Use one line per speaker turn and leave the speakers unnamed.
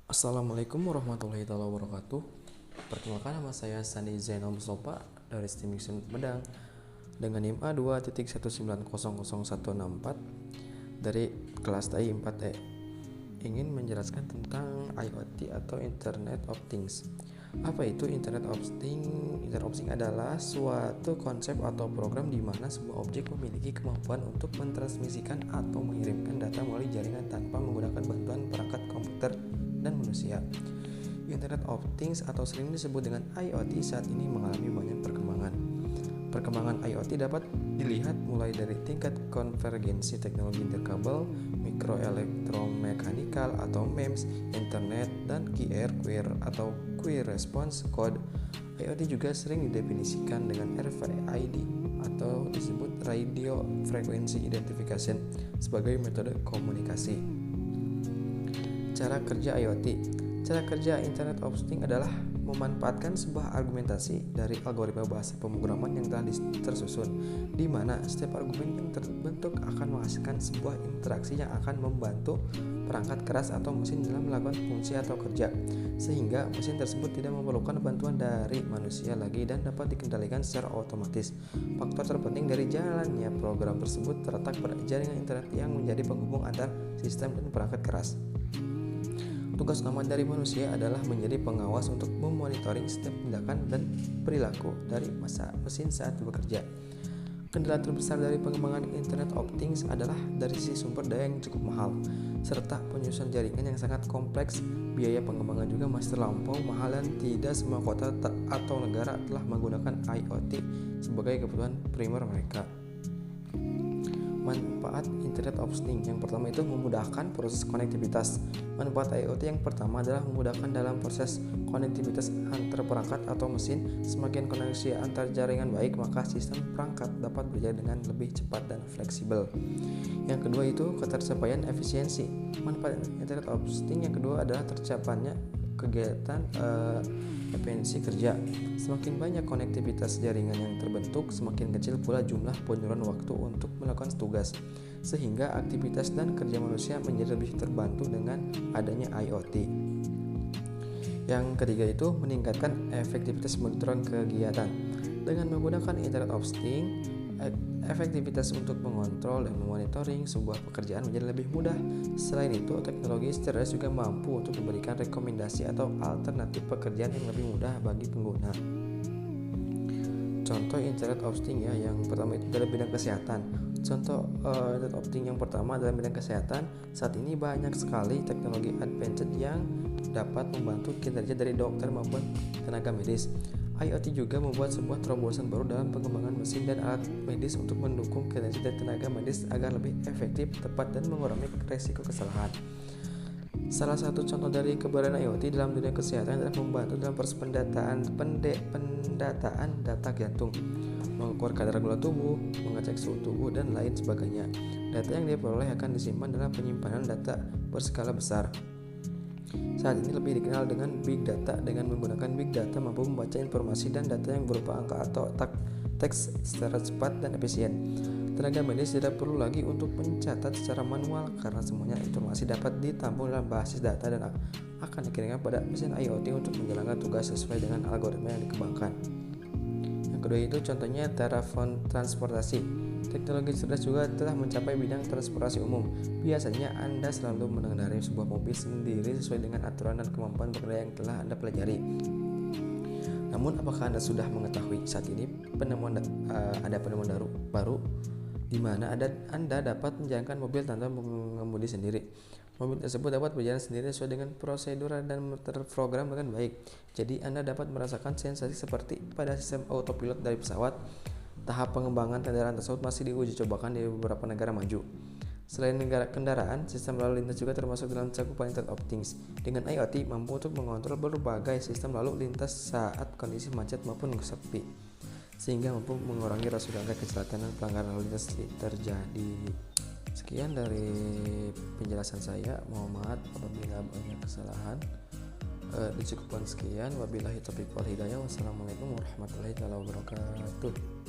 Assalamualaikum warahmatullahi wabarakatuh. Perkenalkan, nama saya Sandi Zainal Mustafa dari STEM Medang dengan NIM A2.1900014 dari kelas TI 4E. Ingin menjelaskan tentang IoT atau Internet of Things. Apa itu Internet of Things? Internet of Things adalah suatu konsep atau program di mana sebuah objek memiliki kemampuan untuk mentransmisikan atau mengirimkan data melalui jaringan tanpa menggunakan bantuan perangkat komputer dan manusia. Internet of Things atau sering disebut dengan IoT saat ini mengalami banyak perkembangan. Perkembangan IoT dapat dilihat mulai dari tingkat konvergensi teknologi interkabel, mikroelektromekanikal atau MEMS, internet, dan QRQR atau Quick Response Code. IoT juga sering didefinisikan dengan RFID atau disebut Radio Frequency Identification sebagai metode komunikasi. Cara kerja IoT. Cara kerja Internet of Things adalah memanfaatkan sebuah argumentasi dari algoritma bahasa pemrograman yang telah tersusun, di mana setiap argumen yang terbentuk akan menghasilkan sebuah interaksi yang akan membantu perangkat keras atau mesin dalam melakukan fungsi atau kerja, sehingga mesin tersebut tidak memerlukan bantuan dari manusia lagi dan dapat dikendalikan secara otomatis. Faktor terpenting dari jalannya program tersebut terletak pada jaringan internet yang menjadi penghubung antar sistem dan perangkat keras. Tugas utama dari manusia adalah menjadi pengawas untuk memonitoring setiap tindakan dan perilaku dari mesin saat bekerja. Kendala terbesar dari pengembangan Internet of Things adalah dari sisi sumber daya yang cukup mahal, serta penyusunan jaringan yang sangat kompleks. Biaya pengembangan juga masih terlampau mahal dan tidak semua kota atau negara telah menggunakan IoT sebagai kebutuhan primer mereka. Manfaat Internet of Things. Yang pertama itu memudahkan proses konektivitas. Manfaat IoT yang pertama adalah memudahkan dalam proses konektivitas antar perangkat atau mesin. Semakin koneksi antar jaringan baik, maka sistem perangkat dapat berjalan dengan lebih cepat dan fleksibel. Yang kedua itu ketercapaian efisiensi. Manfaat Internet of Things yang kedua adalah tercapainya kegiatan efisiensi kerja. Semakin banyak konektivitas jaringan yang terbentuk, semakin kecil pula jumlah penyuluhan waktu untuk melakukan tugas, sehingga aktivitas dan kerja manusia menjadi lebih terbantu dengan adanya IoT. Yang ketiga itu meningkatkan efektivitas monitoring kegiatan. Dengan menggunakan Internet of Things, efektivitas untuk mengontrol dan memonitoring sebuah pekerjaan menjadi lebih mudah. Selain itu, teknologi cerdas juga mampu untuk memberikan rekomendasi atau alternatif pekerjaan yang lebih mudah bagi pengguna. Contoh Internet of Things yang pertama itu dalam bidang kesehatan. Contoh Internet of Things yang pertama dalam bidang kesehatan. Saat ini banyak sekali teknologi advanced yang dapat membantu kinerja dari dokter maupun tenaga medis. IoT juga membuat sebuah terobosan baru dalam pengembangan mesin dan alat medis untuk mendukung kinerja dari tenaga medis agar lebih efektif, tepat, dan mengurangi risiko kesalahan. Salah satu contoh dari keberadaan IoT dalam dunia kesehatan adalah membantu dalam proses pendataan data jantung, mengukur kadar gula tubuh, mengecek suhu tubuh, dan lain sebagainya. Data yang diperoleh akan disimpan dalam penyimpanan data berskala besar. Saat ini lebih dikenal dengan Big Data. Dengan menggunakan Big Data mampu membaca informasi dan data yang berupa angka atau teks secara cepat dan efisien. Tenaga medis tidak perlu lagi untuk mencatat secara manual karena semuanya informasi dapat ditampung dalam basis data dan akan dikirimkan pada mesin IoT untuk menjalankan tugas sesuai dengan algoritma yang dikembangkan. Yang kedua itu contohnya telepon transportasi. Teknologi cerdas juga telah mencapai bidang transportasi umum. Biasanya Anda selalu mengendarai sebuah mobil sendiri sesuai dengan aturan dan kemampuan berkendara yang telah Anda pelajari. Namun, apakah Anda sudah mengetahui saat ini ada penemuan baru di mana Anda dapat menjalankan mobil tanpa mengemudi sendiri? Mobil tersebut dapat berjalan sendiri sesuai dengan prosedur dan terprogram dengan baik. Jadi, Anda dapat merasakan sensasi seperti pada sistem autopilot dari pesawat. Tahap pengembangan kendaraan tersebut masih diuji cobakan di beberapa negara maju. Selain kendaraan, sistem lalu lintas juga termasuk dalam cakupan Internet of Things. Dengan IoT mampu untuk mengontrol berbagai sistem lalu lintas saat kondisi macet maupun sepi, sehingga mampu mengurangi resiko kecelakaan dan pelanggaran lalu lintas terjadi. Sekian dari penjelasan saya. Mohon maaf apabila banyak kesalahan. Dicukupkan sekian. Wabillahi taufiq wal hidayah. Wassalamualaikum warahmatullahi wabarakatuh.